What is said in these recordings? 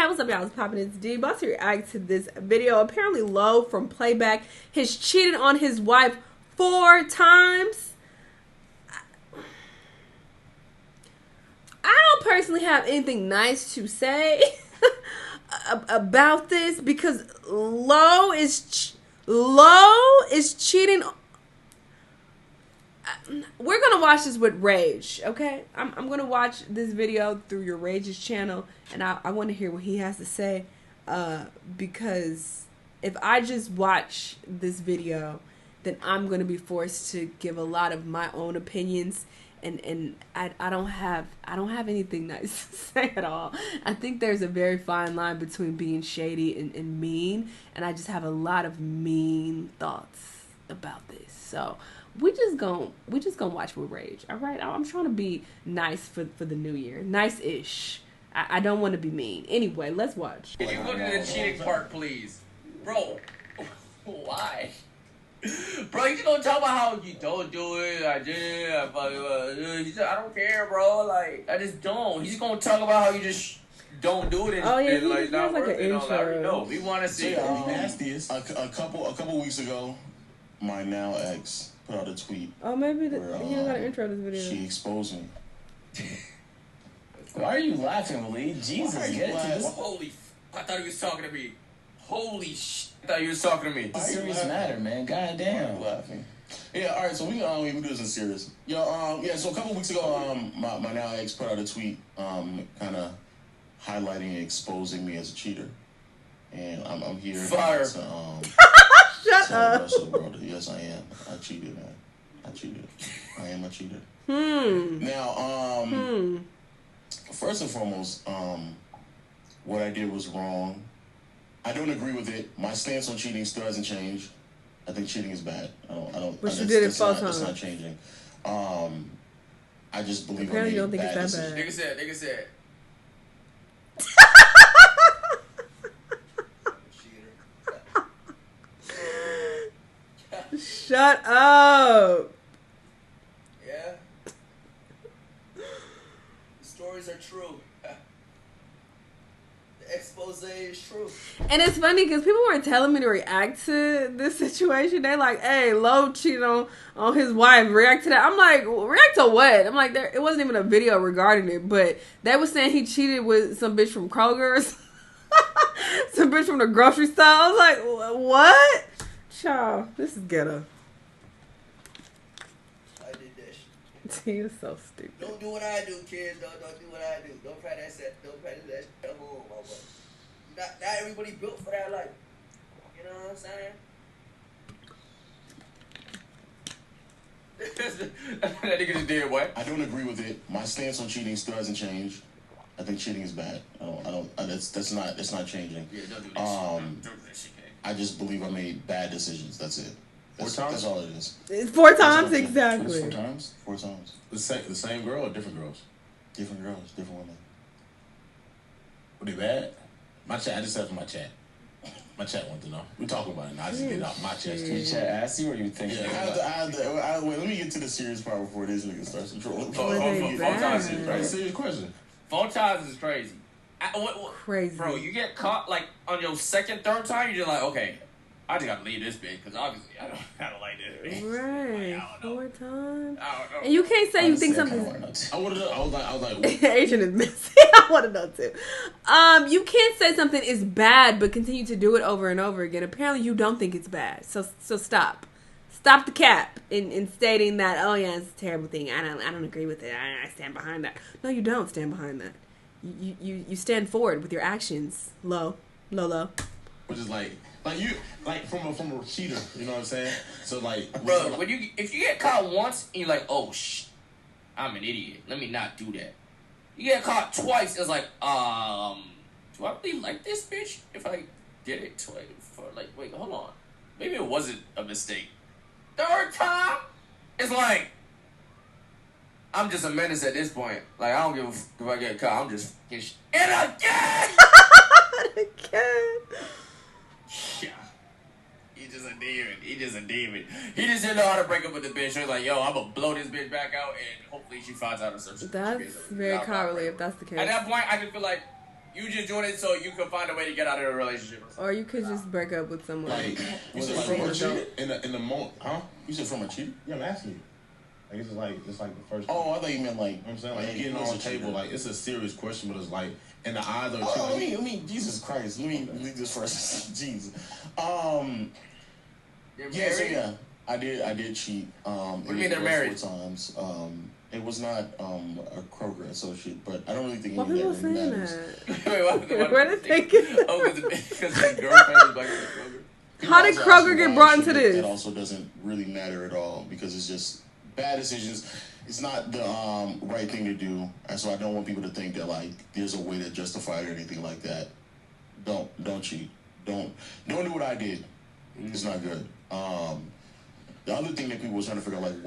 Hey, what's up, y'all? It's Poppin' It's D. About to react to this video. Apparently, Lo from Playback has cheated on his wife 4 times. I don't personally have anything nice to say about this because Lo is cheating. We're gonna watch this with rage, okay? I'm gonna watch this video through your Rage's channel, and I want to hear what he has to say, because if I just watch this video, then I'm gonna be forced to give a lot of my own opinions, and I don't have anything nice to say at all. I think there's a very fine line between being shady and mean, and I just have a lot of mean thoughts about this. So we just gonna watch with rage, all right? I'm trying to be nice for the new year, nice-ish. I don't want to be mean. Anyway, let's watch. Can you go to the cheating part, please, bro? Why, bro? You just gonna talk about how you don't do it? I did. I don't care, bro. Like, I just don't. He's gonna talk about how you just don't do it. And, oh yeah, and, like, not like worth an it. intro. No, we want to see. Nastiest. A couple weeks ago, my now ex put out a tweet. Oh, maybe you don't gotta intro this video. She exposed me. Why are you laughing, Lee? Jesus, get it to this. Holy, I thought he was talking to me. Holy shit, I thought he was talking to me. It's a serious matter, man. Goddamn. Laughing. Yeah, all right. So we do this in serious. Yo, yeah. So a couple weeks ago, my now ex put out a tweet, kind of highlighting and exposing me as a cheater, and I'm here Fire. to Shut tell the up. rest of the world that yes, I am. I cheated, man. I cheated. I am a cheater. Now, first and foremost, what I did was wrong. I don't agree with it. My stance on cheating still hasn't changed. I think cheating is bad. I don't. But you did it 4 times. It's not changing. I just believe Apparently I you made don't think bad it's that decisions. bad. Nigga said. Shut up. Yeah. The stories are true. The expose is true. And it's funny because people were telling me to react to this situation. They're like, hey, Lo cheated on his wife. React to that. I'm like, react to what? I'm like, it wasn't even a video regarding it. But they were saying he cheated with some bitch from Kroger's. Some bitch from the grocery store. I was like, what? Child, this is ghetto. I did that shit. You're so stupid. Don't do what I do, kids. Don't do what I do. Don't practice that. Don't practice that shit at home, my boy. Not everybody built for that life. You know what I'm saying? That nigga just did what? I don't agree with it. My stance on cheating still hasn't changed. I think cheating is bad. That's not changing. Yeah, don't do that shit. Don't do that shit, okay? I just believe I made bad decisions. That's it. That's all it is. It's 4 times, That's exactly. 4 times? 4 times. The same girl or different girls? Different girls, different women. Were they bad? My chat, I just said for my chat. My chat wanted to know. We talking about it now. I just get it off my chest. You chat assy or you think? Yeah, wait, let me get to the serious part before this nigga starts controlling. Phone times is That's a crazy. serious question. Phone times is crazy. Crazy. Bro, you get caught like on your second, third time, you're just like, okay, I just gotta leave this bitch because obviously I don't like this bitch. Right. Like, I don't know. 4 times. I don't know. And you can't say you think Honestly, I something. kinda wanna know. I was like, Asian is messy. I want to know too. You can't say something is bad but continue to do it over and over again. Apparently, you don't think it's bad. So stop. Stop the cap in stating that, oh yeah, it's a terrible thing. I don't agree with it. I stand behind that. No, you don't stand behind that. You stand forward with your actions. Low. which is like you from a cheater. You know what I'm saying? So like, Bro, if you get caught once and you're like, oh I'm an idiot. Let me not do that. You get caught twice, it's like, do I really like this bitch? If I did it twice, wait, hold on. Maybe it wasn't a mistake. Third time, it's like, I'm just a menace at this point. Like, I don't give a f if I get caught. I'm just and again. Again. Yeah. He just a demon. He just didn't know how to break up with the bitch. He's like, yo, I'm gonna blow this bitch back out and hopefully she finds out or something. That's very cowardly if that's the case. At that point, I just feel like You just doing it so you can find a way to get out of a relationship. Or you could just break up with someone. Like, Was it like from from a a cheater? cheater? In the moment, huh? You said from a cheater? Yeah, I'm asking you. Like it's like the first. Oh, I thought you meant like. You know what I'm saying, like man, getting he on was the a cheater. table, like it's a serious question, but it's like in the eyes of a Oh, cheater. let me, Jesus Christ. Let me leave this first. Jesus. You're Yeah, so married? yeah, I did cheat. What do you mean they're married? 4 times. It was not a Kroger associate, but I don't really think Why any of people that really saying matters. that? Wait, what? Where did they get Oh, because the girlfriend was like Kroger. How did People also Kroger ask get why brought I into cheated. this? That also doesn't really matter at all because it's just bad decisions. It's not the right thing to do, and so I don't want people to think that like there's a way to justify it or anything like that. Don't cheat. Don't do what I did. It's not good. The other thing that people were trying to figure out, like,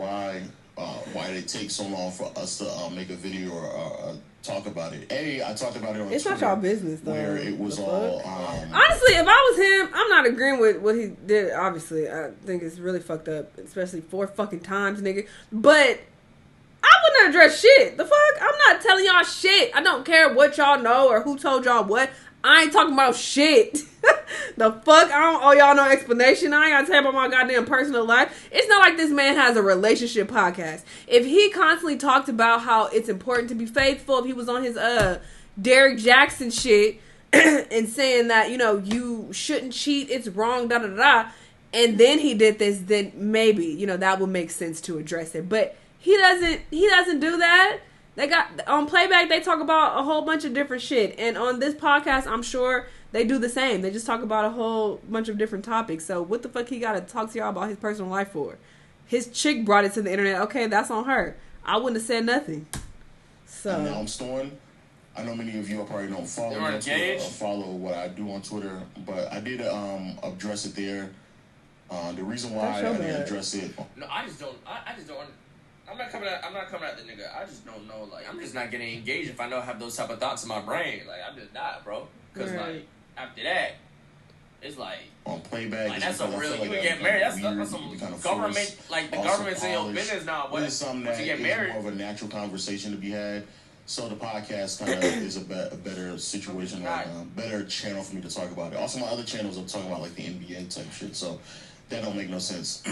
why did it take so long for us to make a video or talk about it? I talked about it on It's Twitter, not y'all business, though. where it was The all. fuck? Honestly, if I was him, I'm not agreeing with what he did. Obviously, I think it's really fucked up, especially 4 fucking times, nigga. But I wouldn't address shit. The fuck? I'm not telling y'all shit. I don't care what y'all know or who told y'all what. I ain't talking about shit. The fuck? I don't owe y'all no explanation. I ain't gotta tell you about my goddamn personal life. It's not like this man has a relationship podcast. If he constantly talked about how it's important to be faithful, if he was on his Derek Jackson shit and saying that, you know, you shouldn't cheat, it's wrong, da da da, and then he did this, then maybe, you know, that would make sense to address it. But he doesn't do that. They got on Playback, they talk about a whole bunch of different shit. And on this podcast, I'm sure they do the same. They just talk about a whole bunch of different topics. So what the fuck he gotta talk to y'all about his personal life for? His chick brought it to the internet. Okay, that's on her. I wouldn't have said nothing. So And now I'm Storm. I know many of you probably don't follow me on Twitter or follow what I do on Twitter, but I did address it there. The reason why I didn't address it. No, I just don't. I'm not coming at the nigga. I just don't know. Like, I'm just not getting engaged if I don't have those type of thoughts in my brain. Like, I'm just not, bro. Because like after that, it's like on Playback. Like that's a real. You would get married. That's some kind of government. Like the government's in your business now. But it's something that you get is married, more of a natural conversation to be had. So the podcast kind of is a better situation, like better channel for me to talk about it. Also, my other channels I'm talking about like the NBA type shit. So that don't make no sense.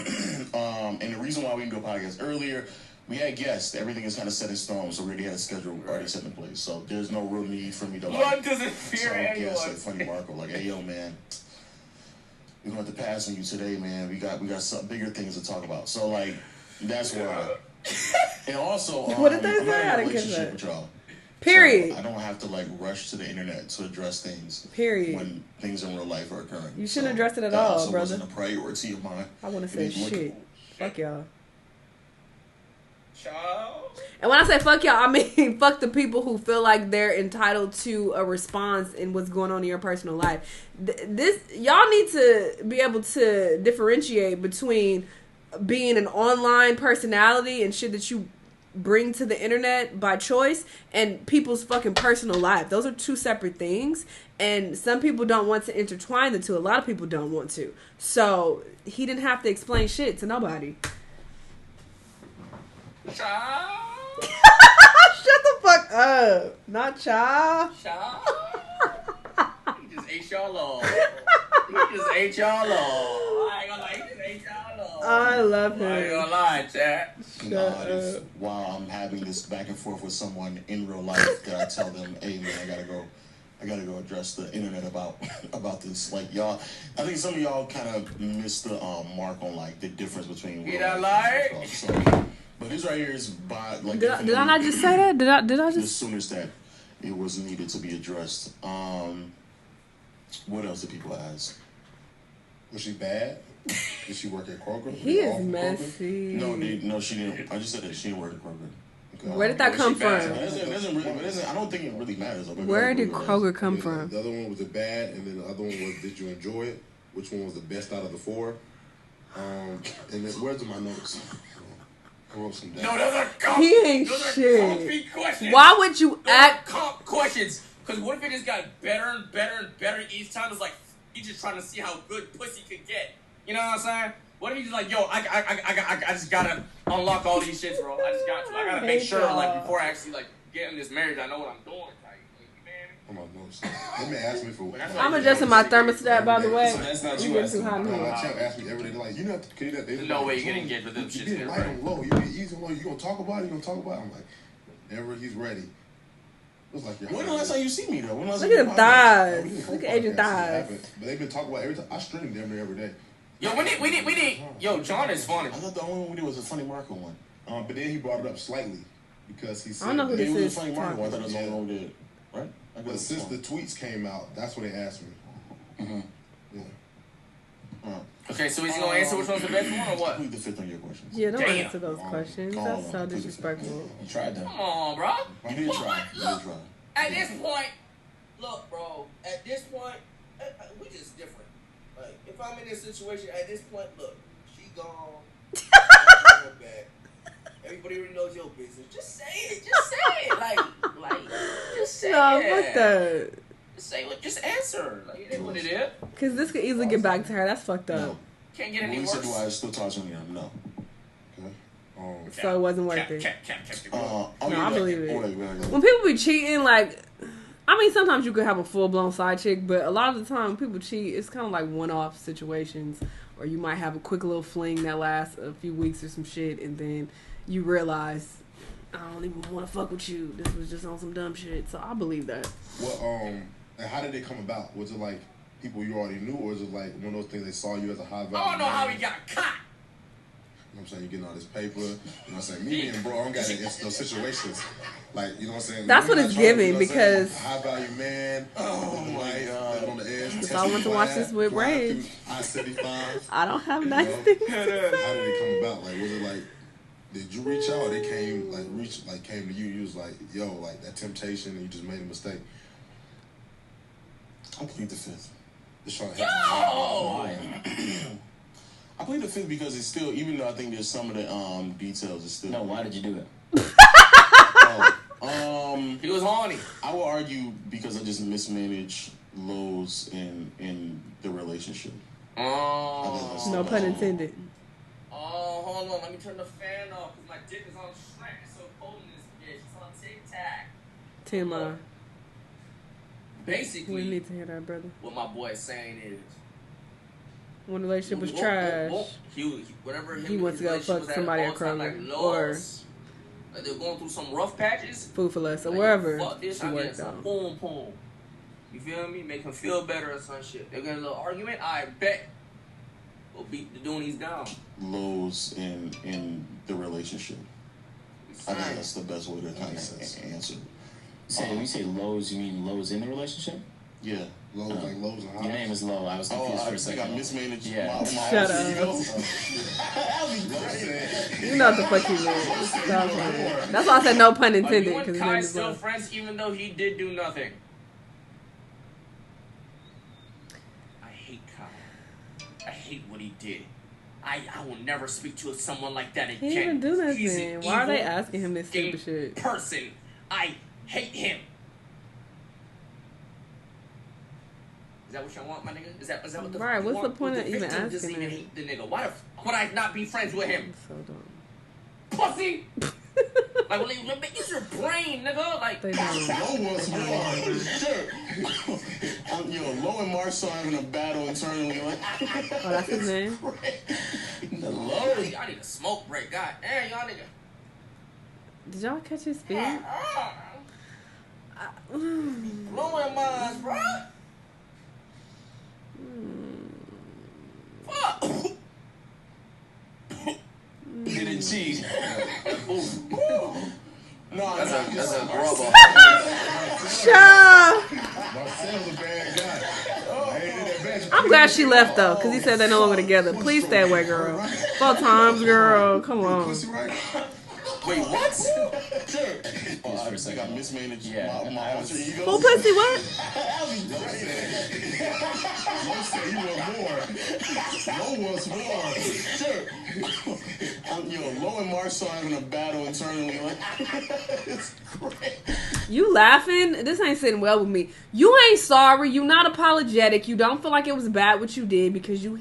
And the reason why we didn't do a podcast earlier, we had guests. Everything is kind of set in stone, so we already had a schedule already set in place. So there's no real need for me to like. One doesn't fear anyone. Guests like Funny Marco, like, hey yo man, we're going to have to pass on you today, man. We got some bigger things to talk about. So like, that's why. And also, what did they I'm say? not in I a didn't get relationship that. with y'all. Period. So I don't have to like rush to the internet to address things. Period. When things in real life are occurring. You shouldn't address it at that all, also brother. Wasn't a priority of mine. I want to say shit. Fuck y'all. Child. And when I say fuck y'all, I mean fuck the people who feel like they're entitled to a response in what's going on in your personal life. This y'all need to be able to differentiate between being an online personality and shit that you bring to the internet by choice and people's fucking personal life. Those are two separate things, and some people don't want to intertwine the two. A lot of people don't want to. So he didn't have to explain shit to nobody. Child. Shut the fuck up. Not child. Child. He just ate y'all all. He just ate y'all all. I ain't gonna lie, he just ate y'all all. I love him. I ain't gonna lie, chat. While I'm having this back and forth with someone in real life, that I tell them, hey man, I gotta go address the internet about this. Like y'all, I think some of y'all kind of missed the mark on like the difference between real life and stuff. But this right here is by like. Did I not just say that? Did I just? As soon as that it was needed to be addressed. What else did people ask? Was she bad? Did she work at Kroger? He is messy. No, she didn't. I just said that she didn't work at Kroger. Okay. Where did that come from? I don't think it really matters. Where did Kroger come from? The other one was the bad, and then the other one was did you enjoy it? Which one was the best out of the 4? And then where's my notes? I wrote some down. No, those are He ain't those shit. are comfy questions. Why would you act? Comp questions. Because what if it just got better and better and better each time? It's like you just trying to see how good pussy could get. You know what I'm saying? What if you just like, yo, I just gotta unlock all these shits, bro. I gotta make sure, like, before I actually like get in this marriage, I know what I'm doing. Like, you know what I mean? On my notes. They may ask me for. I'm adjusting my thermostat, by the way. So that's not You you get asking. too hot in My here. champ asked me every day, they're like, you know, they No way you're gonna engage with them You shits get here, light right? on low, you get easy on low, you gonna talk about it, you gonna talk about it? I'm like, whenever he's ready. It was like, When the last time you see me though? When the last Look time at you the podcast? thighs. Look at Adrian's thighs. But they've been talking about every time. I stream them every day. Yo, we need. Yo, John is funny. I thought the only one we did was a Funny Marco one. But then he brought it up slightly because he said I don't know who It this was is. a Funny Marco one. I thought that was the Yeah. only one we did. Right? I But since the tweets came out, that's when they asked me. Mm-hmm. Yeah. Okay, so he's gonna answer which one's the best one or what? Plead the fifth on your questions. Yeah, don't Damn. answer those questions. That's so disrespectful. You tried that. Come on, bro. You did try. You did try. At this point, look, bro. At this point, we just different. Like, if I'm in this situation, at this point, look, she gone. I'm going back. Everybody already knows your business. Just say it. Just say it. Like, just say No, it. fuck that. Just say what. Just answer. Like, it is what it is. Because this could easily get back to her. That's fucked up. No. Can't get any When we said, do I worse. still talk to him? No. Okay. So it wasn't worth Cap, it. cap. Oh, No, yeah, I believe it. Whatever, whatever. When people be cheating, like, I mean, sometimes you could have a full-blown side chick, but a lot of the time when people cheat, it's kind of like one-off situations, or you might have a quick little fling that lasts a few weeks or some shit, and then you realize, I don't even want to fuck with you. This was just on some dumb shit. So I believe that. Well, and how did it come about? Was it like people you already knew, or was it like one of those things they saw you as a high value? I don't know how man? he got caught. You know what I'm saying? You getting all this paper. You know what I'm saying? Me and bro, I don't got in those situations. Like, you know what I'm saying? That's what Me it's not trying to, giving, you know what I'm saying? because- high value man. Oh my God. On the edge. Because I want to watch this with Rage. I-75. I don't have You nice know? things to How did say. it come about? Like, was it like, did you reach out, or they came came to you? You was like, yo, like that temptation, and you just made a mistake. I plead the fifth. Just trying to Yo! help I plead the fifth because it's still, even though I think there's some of the details, it's still. No, why did you do it? He was horny. I will argue because I just mismanaged lows in the relationship. Oh. No pun intended. Oh, hold on. Let me turn the fan off because my dick is on Shrek. It's so cold in this bitch. It's on tic-tac. Timma. Basically, We need to hear that, brother. what my boy is saying is, When the relationship was trash. whatever him He and wants his to go relationship fuck was at somebody all at time, Kroger, like, or- lows, like they're going through some rough patches. Food for less, or Like, wherever fuck this, she I get worked some out. boom boom. You feel me? Make him feel better or some shit. They're getting a little argument. I bet we'll beat the Doonies down. Lows in the relationship. I think that's the best way to kind of answer. When you say lows, you mean lows in the relationship? Yeah. Lows, like lows and highs. Your name is Low. I was confused Oh, for I a think second. I mismanaged Yeah. my Shut up. You know what the fuck you mean. Stop playing. That's why I said no pun Are intended, you because and his name Kai is still Love. friends even though he did do nothing? I hate Kai. I hate what he did. I will never speak to someone like that again. He didn't even do He's nothing. an Why are they evil asking him this stupid fucking shit? person. I hate him. Is that what y'all want, my nigga? Is that what the Right, fuck you what's the want? point The of even victim doesn't asking even him? hate the nigga. Why the fuck would I not be friends with him? So dumb. Pussy! Like, well, use your brain, nigga. Like, They don't. Low was more. Sure. Yo, Low and Marcel having a battle internally. Like, Oh, that's his name? the low. Y'all need a smoke break. God damn, y'all nigga. Did y'all catch his speed? Blowing minds, bro. Fuck. Didn't cheat. no, That's a rubber. Shut Marcel's a bad guy. I hated that bad. I'm glad she left, though, because he said they're no longer together. Please stay away, girl. 4 times, girl. Come on. Pussy right? Wait, what? Sure. For a I think second. I mismanaged Yeah. my alter ego. Who pussy what? Low said he want more. Low wants more. Sure. Yo, Low and Marcel having a battle internally. Like, it's great. You laughing? This ain't sitting well with me. You ain't sorry. You not apologetic. You don't feel like it was bad what you did because you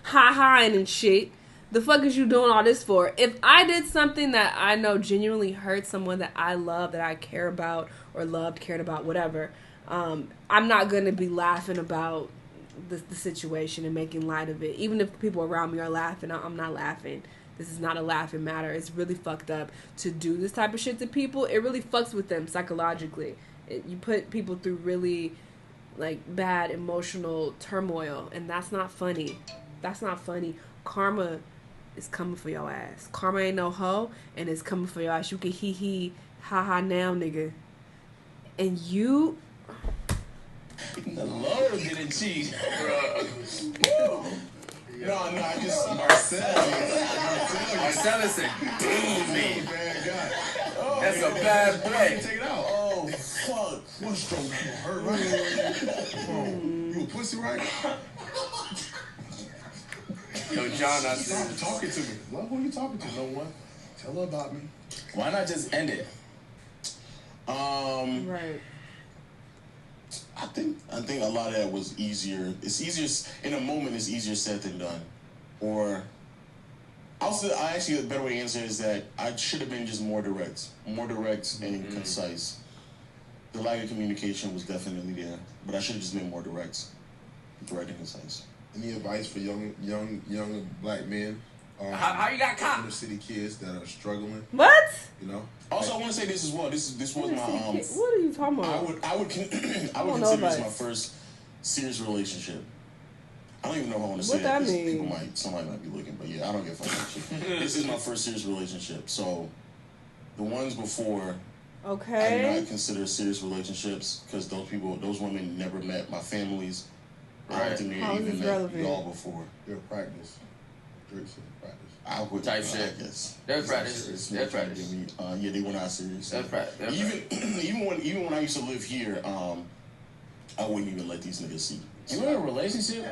hi-hiing and shit. The fuck is you doing all this for? If I did something that I know genuinely hurt someone that I love, that I care about or loved, cared about, whatever, I'm not gonna be laughing about the situation and making light of it. Even if people around me are laughing, I'm not laughing. This is not a laughing matter. It's really fucked up to do this type of shit to people. It really fucks with them psychologically. You put people through really like bad emotional turmoil, and that's not funny. That's not funny. Karma is coming for your ass. Karma ain't no hoe, and it's coming for your ass. You can hee ha ha now, nigga. And you. The Lord didn't cheat, bro. No, I just Marcellus said, "Damn me, bad guy. that's a bad boy." Take it out. Oh fuck! One stroke, you hurt, right? Come on. You a pussy, right? Yo, John, I Stop said, talking to me. Well, who are you talking to? No one. Tell her about me. Why not just end it? Right. I think a lot of that was easier. It's easier in a moment. It's easier said than done. Or, I actually a better way to answer is that I should have been just more direct and concise. The lack of communication was definitely there, but I should have just been more direct and concise. Any advice for young black men? how you got caught? Inner city kids that are struggling. What? You know. Also, I want to say this as well. This was my What are you talking about? I would consider this my first serious relationship. I don't even know if I want to say that. What that mean? Somebody might be looking, but yeah, I don't give a fuck. This is my first serious relationship. So the ones before, I Okay. do not consider serious relationships because those women never met my families. I don't think they How is even this met relevant? y'all before. They're practice. Drake's in practice. I would Type shit. I guess. They're It's not practice. serious. They're They're trying to practice. get me. Yeah, they were not serious. That's right. That's Even when I used to live here, I wouldn't even let these niggas see. You in a relationship?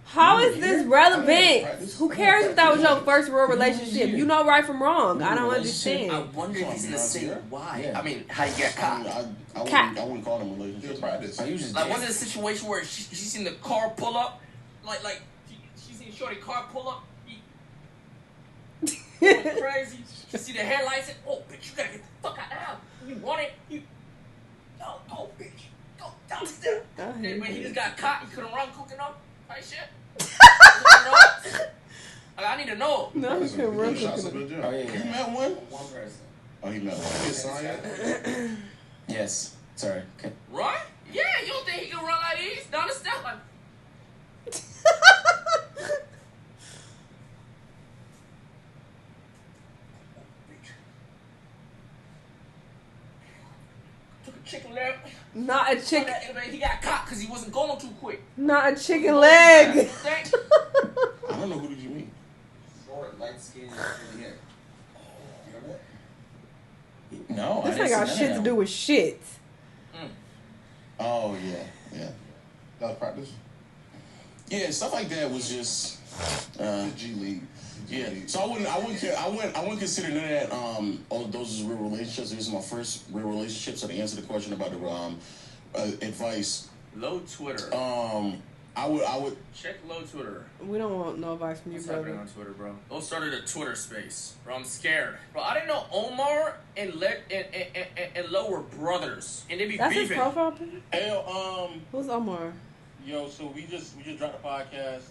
How is this relevant? Practice. Who cares if that was your first real relationship? You know right from wrong. I don't I understand. wonder if he's gonna say why. Yeah. I mean, how you got I mean, caught? Cat. I wouldn't call them They're relationships. practice. Are you just Like, was it a situation where she seen the car pull up? Like she seen Shorty car pull up? He going crazy. She see the headlights and, oh, bitch, you gotta get the fuck out of the house. You want it? Go, bitch. Go downstairs. And when he just got caught, he couldn't run quick enough. Like shit. Like, I need to know. No, you can run Shots quick up in the Oh, gym. yeah, You yeah. met one? One person. Oh, he met one. Yes, I am. Yes. Sorry. Okay. Run? Yeah, you don't think he can run like these? Down the step like. Took a chicken leg. Not a chicken. He got caught because he wasn't going too quick. Not a chicken leg. Thank- I don't know, who did you meet? Short, light skin, hair. No, I This didn't ain't see got none shit of to them. do with shit. Oh, yeah. That was practice. Yeah, stuff like that was just, G League. yeah. So I wouldn't consider none of that, all of those as real relationships. This is my first real relationship, so to answer the question about the, advice, Low Twitter. I would, Check low Twitter. We don't want no advice from you, What's happening brother. on Twitter, bro? Go started a Twitter space. Bro, I'm scared. Bro, I didn't know Omar and Lo were brothers. And they be That's his beefing. profile picture? Hey, Who's Omar? yo, so we just dropped the podcast.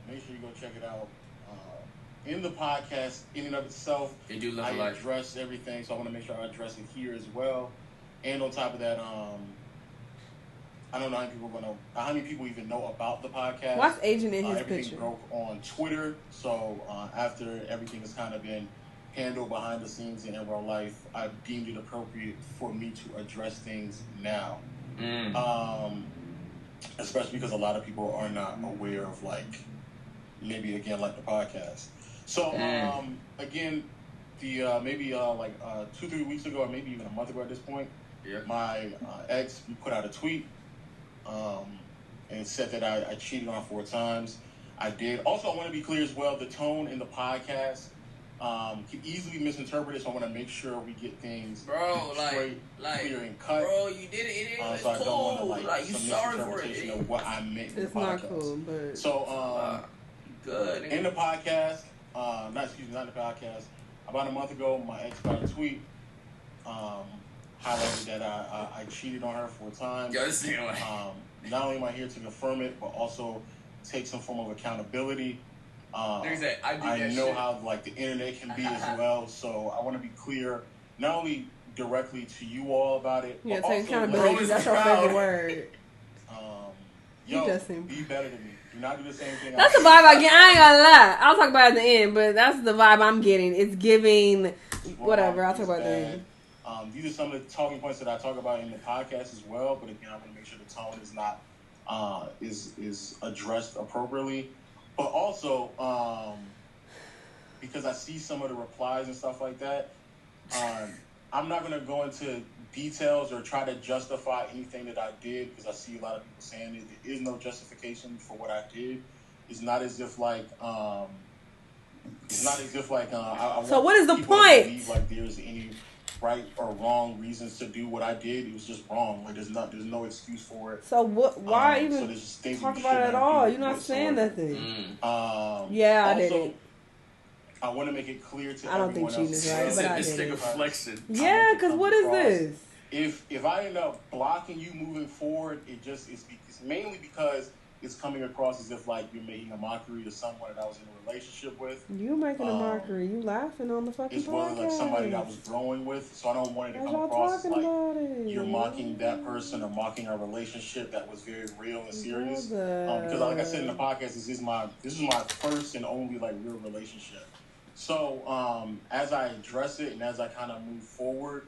Make sure you go check it out. In the podcast, in and of itself, They do look I alike. address everything, so I want to make sure I address it here as well. And on top of that, I don't know how many people even know about the podcast. Why's Agent in his Everything picture? broke on Twitter, so after everything has kind of been handled behind the scenes in real life, I deemed it appropriate for me to address things now. Especially because a lot of people are not aware of maybe again like the podcast. So again, the maybe 2-3 weeks ago, or maybe even a month ago at this point, Yeah. my ex put out a tweet and said that I cheated on 4 times. I did. Also, I want to be clear as well. The tone in the podcast can easily misinterpreted, so I want to make sure we get things Bro, straight, clear, and cut. Bro, you did it. It's So I don't cool. want to you some sorry for misinterpretation it. of what I meant in It's the not podcast. cool, but So Good. in the podcast, not in the podcast. About a month ago, my ex got a tweet highlighted that I cheated on her 4 times. Yo, this nigga, not only am I here to confirm it, but also take some form of accountability. I know how like the internet can be as well, so I want to be clear, not only directly to you all about it, Yeah, but take also accountability. That's your favorite word. Yo, just seem... be better than me. Do not do the same thing. That's the vibe I get. I ain't gonna lie. I'll talk about it at the end, but that's the vibe I'm getting. It's giving whatever. I'll talk about it at the end. These are some of the talking points that I talk about in the podcast as well. But again, I want to make sure the tone is not is addressed appropriately. But also, because I see some of the replies and stuff like that, I'm not going to go into details or try to justify anything that I did, because I see a lot of people saying it. There is no justification for what I did. It's not as if like I so what is the point? Believe, like there's any right or wrong reasons to do what I did. It was just wrong. Like there's no excuse for it. So what? Why even talk about it at all? You're not saying nothing. Yeah, I did it. I want to make it clear to I don't everyone think else. Cheating is right, but I this did nigga it. flexing. Yeah, because what is this? If I end up blocking you moving forward, it's mainly because it's coming across as if like you're making a mockery to someone that I was in a relationship with. You making a mockery? You laughing on the fucking podcast? As well as like somebody that I was growing with, so I don't want it to come across as like you're mocking that person or mocking our relationship that was very real and serious. Because like I said in the podcast, this is my first and only like real relationship. So as I address it and as I kind of move forward,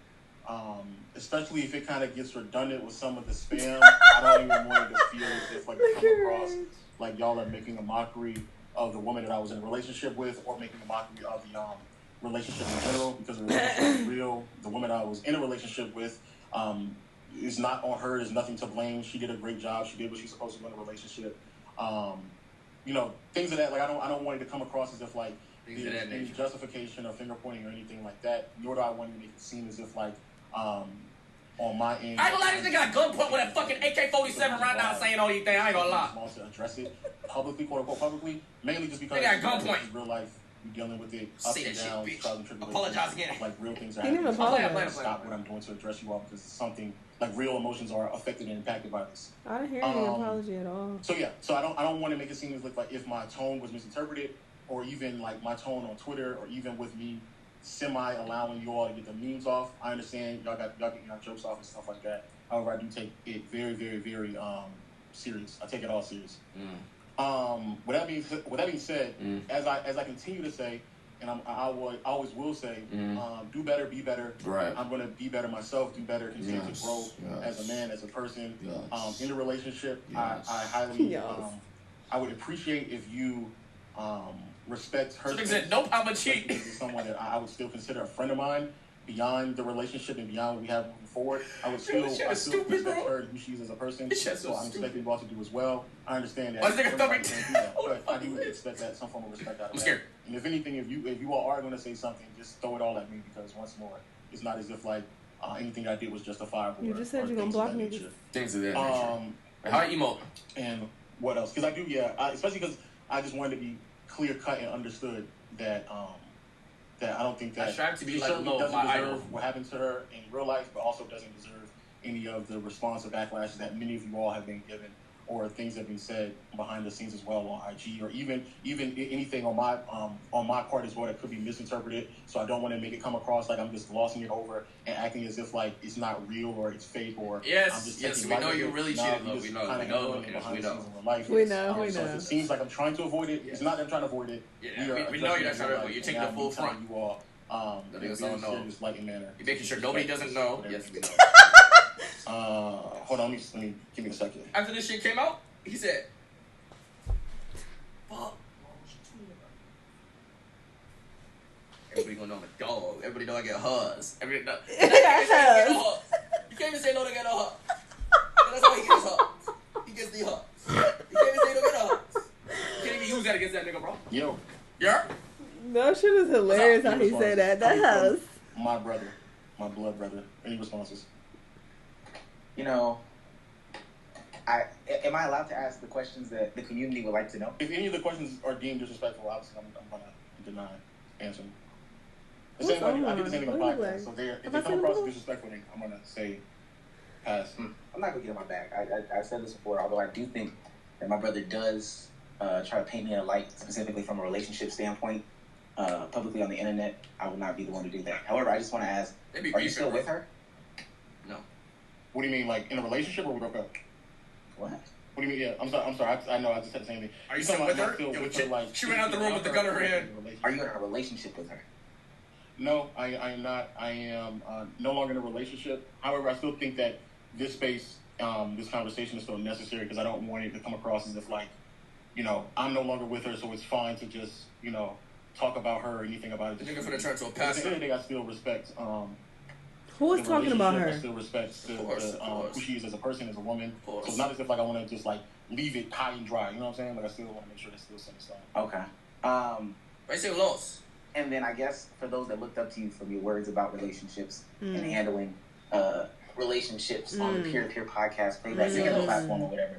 especially if it kind of gets redundant with some of the spam, I don't even want it to feel as if like it come across like y'all are making a mockery of the woman that I was in a relationship with, or making a mockery of the relationship in general, because the relationship is real. The woman I was in a relationship with is not on her. There's nothing to blame. She did a great job. She did what she's supposed to do in a relationship. Things of that. Like I don't want it to come across as if like there's any justification or finger pointing or anything like that. Nor do I want to make it seem as if like on my end. I ain't gonna lie, this nigga got gunpoint with a fucking AK-47 right now saying all these things. I ain't gonna lie. To address it publicly, quote unquote publicly, mainly just because they got gunpoint. Real life, you're dealing with it, ups and downs, trials and tribulations. Apologize again. Like real things are happening. Stop what I'm doing to address you all, because something like real emotions are affected and impacted by this. I didn't hear any apology at all. So I don't want to make it seem as like if my tone was misinterpreted, or even like my tone on Twitter, or even with me semi allowing you all to get the memes off. I understand y'all getting your jokes off and stuff like that. However, I do take it very, very, very serious. I take it all serious. With that being said, as I continue to say, and I always will say, do better, be better. Right. I'm going to be better myself, do better, continue to grow as a man, as a person. In a relationship, I highly, I would appreciate if you respect her. She said, nope, I'm a cheat. Someone that I would still consider a friend of mine beyond the relationship and beyond what we have moving forward. I would still respect her and who she is as a person. So I'm expecting you all to do as well. I understand that. But I do expect that some form of respect out of that. I'm scared. And if anything, if you all are going to say something, just throw it all at me, because once more, it's not as if like anything I did was justifiable. You just said you're gonna block me. Things of that nature. How I emote. And what else? Because I do, especially because I just wanted to be clear cut and understood that that I don't think that I strive to be she like certainly doesn't my deserve idol. what happened to her in real life, but also doesn't deserve any of the response or backlash that many of you all have been given, or things that have been said behind the scenes as well on IG, or even anything on my part as well that could be misinterpreted. So I don't want to make it come across like I'm just glossing it over and acting as if like it's not real or it's fake, or I'm just we know you really cheated. We know. So if it seems like I'm trying to avoid it, it's not that I'm trying to avoid it. Yeah, we know you're not trying to avoid it. You're taking the full front. You all, that niggas don't know. Light and manner. You're making sure nobody doesn't know. Yes, we know. Hold on, let me give me a second. After this shit came out, he said, "Fuck." Everybody gonna know I'm a dog. Everybody know I get hugs. Everybody know. You can't even say no to get a hug. That's how he gets hugs. He gets the hugs. You can't even say no to get a hugs. You can't even use that against that nigga, bro. Yo. Yeah? That shit is hilarious how he said that. That house. My brother. My blood brother. Any responses? Am I allowed to ask the questions that the community would like to know? If any of the questions are deemed disrespectful, obviously I'm going to deny answering. I did the same thing on the What do you podcast. like? So if Have they I come seen across them disrespectful, then I'm gonna say pass. I'm not gonna get in my bag. I've said this before, although I do think that my brother does try to paint me in a light, specifically from a relationship standpoint, publicly on the internet. I will not be the one to do that. However, I just want to ask: are you still with her? No. What do you mean, like in a relationship or we broke up? What? What do you mean? Yeah, I'm sorry. I know. I just said the same thing. Are you still with her? Like, She ran out the room with the gun in her hand. Are you in a relationship with her? No, I am not. I am no longer in a relationship. However, I still think that this space, this conversation is still necessary because I don't want it to come across as if like, I'm no longer with her, so it's fine to just, talk about her or anything about it. The nigga finna turn to a At the pastor. end of the day, I still respect. Who is talking about her? I still respect who she is as a person, as a woman. So it's not as if like I want to just like leave it high and dry. You know what I'm saying? Like I still want to make sure that's still set in stone. Okay. I say lost. And then I guess for those that looked up to you from your words about relationships and handling relationships on the peer-to-peer podcast, Playback, together platform or whatever,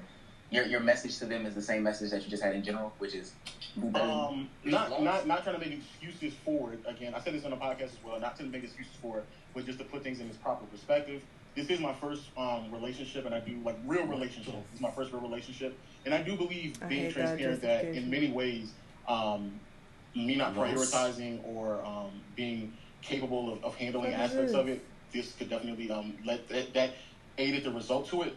your message to them is the same message that you just had in general, which is not trying to make excuses for it. Again, I said this on the podcast as well. Not to make excuses for it, but just to put things in its proper perspective. This is my first relationship, and I do like real relationship. This is my first real relationship, and I do believe being transparent that in many ways, me not prioritizing or being capable of handling aspects of it, this could definitely let that aided the result to it.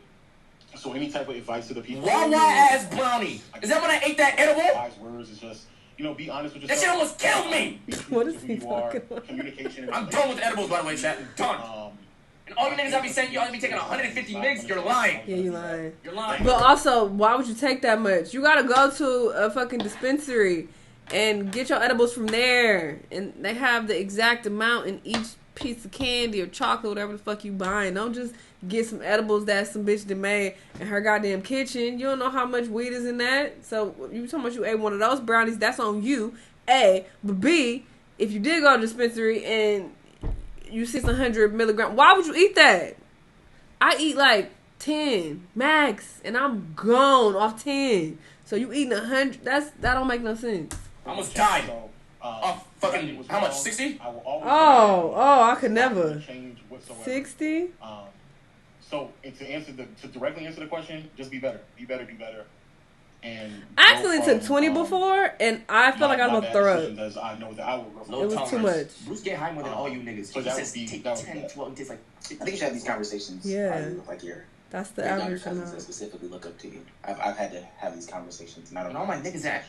So any type of advice to the people. Why ass brownie? Is that when I ate that edible? Wise words is just, be honest with yourself. That shit almost killed me. What is he talking about? Communication. I'm done with edibles, by the way, chat. I'm done. And all you niggas that be saying you ought to be taking 150 mgs, you're lying. Yeah, you lying. You're lying. But also, why would you take that much? You gotta go to a fucking dispensary and get your edibles from there. And they have the exact amount in each piece of candy or chocolate, whatever the fuck you buying. Don't just get some edibles that some bitch that made in her goddamn kitchen. You don't know how much weed is in that. So you talking about you ate one of those brownies, that's on you, A. But B, if you did go to the dispensary and you 600 milligrams, why would you eat that? I eat like 10 max and I'm gone off 10. So you eating 100, that don't make no sense. I almost died. Fucking, how much, 60? I could never. 60? So to directly answer the question, just be better. Be better. And I actually took 20 before, and I felt like I was gonna throw up. I know that I will. It was too much. Bruce get high more than all you niggas. So he says take 10, 12, and takes like 50. I think you should have these conversations. Yeah. Like your That's the younger average cousins that amount. specifically look up to you. I've had to have these conversations. And I don't And all my niggas that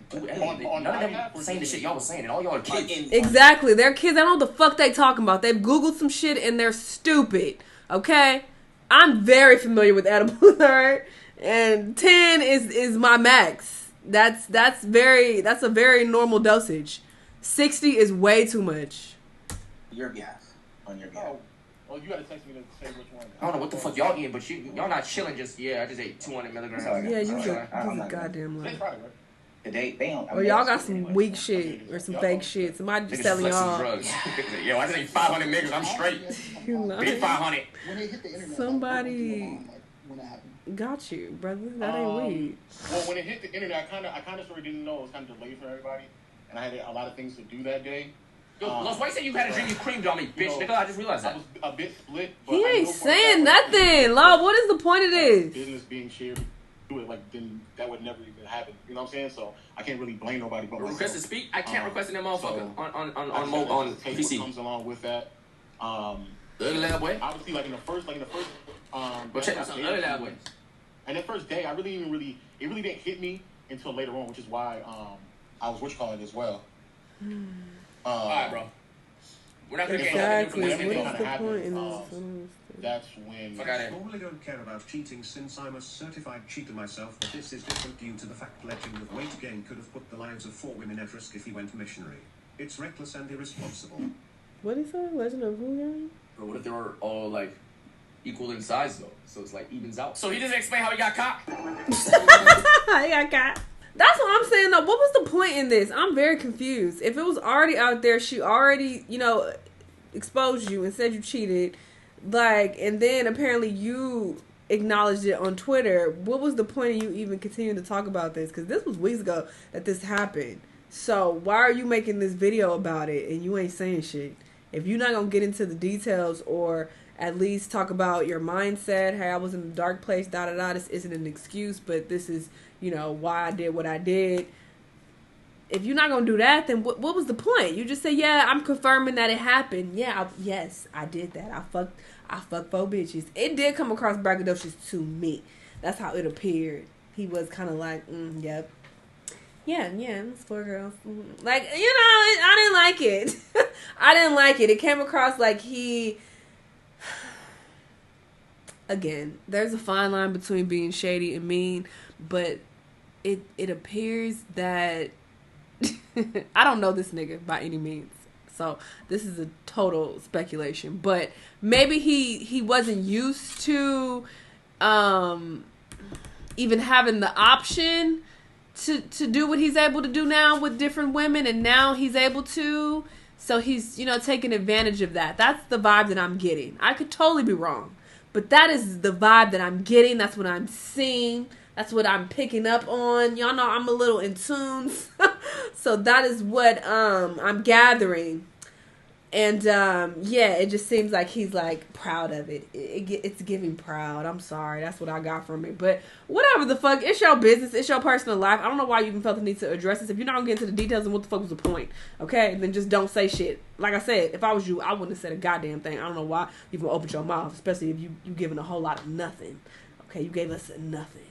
do anything, none of them saying the shit y'all was saying, and all y'all are kids. Exactly. They're kids. I don't know what the fuck they talking about. They've Googled some shit, and they're stupid. Okay? I'm very familiar with edibles, alright? And 10 is my max. That's a very normal dosage. 60 is way too much. on your behalf. Well, you gotta text me to say which one. I don't know what the fuck y'all eating, but y'all not chilling. I just ate 200 milligrams. Yeah, you I'm a goddamn Today's lie. Friday, right? They don't. Or y'all got some weak shit or some fake shit. Somebody just telling y'all. Drugs. Yo, I just ate 500 milligrams. I'm straight. You know. Big 500. When they hit the internet, Somebody when it happened. got you, brother. That ain't weed. Well, when it hit the internet, I kind of sort of didn't know. It was kind of delayed for everybody, and I had a lot of things to do that day. Yo, Los, why you say you had a drink you creamed on me, bitch? Nigga, I just realized I that. was a bit split. But He I ain't know for a saying fact, nothing. Law, what is the point of this? Business being shared, then that would never even happen. You know what I'm saying? So I can't really blame nobody but myself. Request to speak? I can't request in that motherfucker So on take PC. what comes along with that. Way. Obviously, like in the first. But check this out. That way. And the first day, it really didn't hit me until later on, which is why I was calling as well. All right, bro. We're not gonna Exactly. get What into is the point in this? That's when. Fuck out of I normally don't care about cheating since I'm a certified cheater myself, but this is different due to the fact legend of weight gain could have put the lives of 4 women at risk if he went missionary. It's reckless and irresponsible. What is that? Legend of who again? But what if they were all like equal in size though? So it's like evens out. So he doesn't explain how he got caught. I got. That's what I'm saying though. What was the point in this? I'm very confused. If it was already out there, she already, exposed you and said you cheated, and then apparently you acknowledged it on Twitter. What was the point of you even continuing to talk about this? Because this was weeks ago that this happened. So why are you making this video about it and you ain't saying shit? If you're not gonna get into the details or at least talk about your mindset, hey, I was in a dark place, da da da. This isn't an excuse, but this is, you know, why I did what I did. If you're not gonna do that, then what was the point? You just say, yeah, I'm confirming that it happened. Yeah, yes, I did that. I fucked 4 bitches. It did come across braggadocious to me. That's how it appeared. He was kind of like, yep. Yeah, it's 4 girls. Like, you know, I didn't like it. I didn't like it. It came across like he... Again, there's a fine line between being shady and mean, but it appears that... I don't know this nigga by any means. So, this is a total speculation. But maybe he wasn't used to even having the option to do what he's able to do now with different women, and now he's able to. So he's, you know, taking advantage of that. That's the vibe that I'm getting. I could totally be wrong, but that is the vibe that I'm getting. That's what I'm seeing. That's what I'm picking up on. Y'all know I'm a little in tune. So that is what I'm gathering. And yeah, it just seems like he's like proud of it. It's giving proud. I'm sorry, that's what I got from it. But whatever the fuck, it's your business, it's your personal life. I don't know why you even felt the need to address this. If you're not gonna get into the details, then what the fuck was the point? Okay, then just don't say shit. Like I said, if I was you, I wouldn't have said a goddamn thing. I don't know why you even opened your mouth, especially if you giving a whole lot of nothing. Okay, you gave us nothing.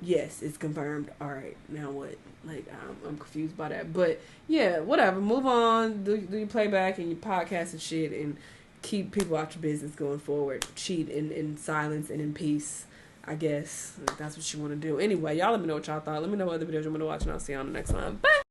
Yes, it's confirmed. All right, now what? Like, I'm confused by that. But, yeah, whatever. Move on. Do your playback and your podcast and shit. And keep people out your business going forward. Cheat in silence and in peace, I guess. If that's what you want to do. Anyway, y'all let me know what y'all thought. Let me know what other videos you want to watch. And I'll see you on the next one. Bye!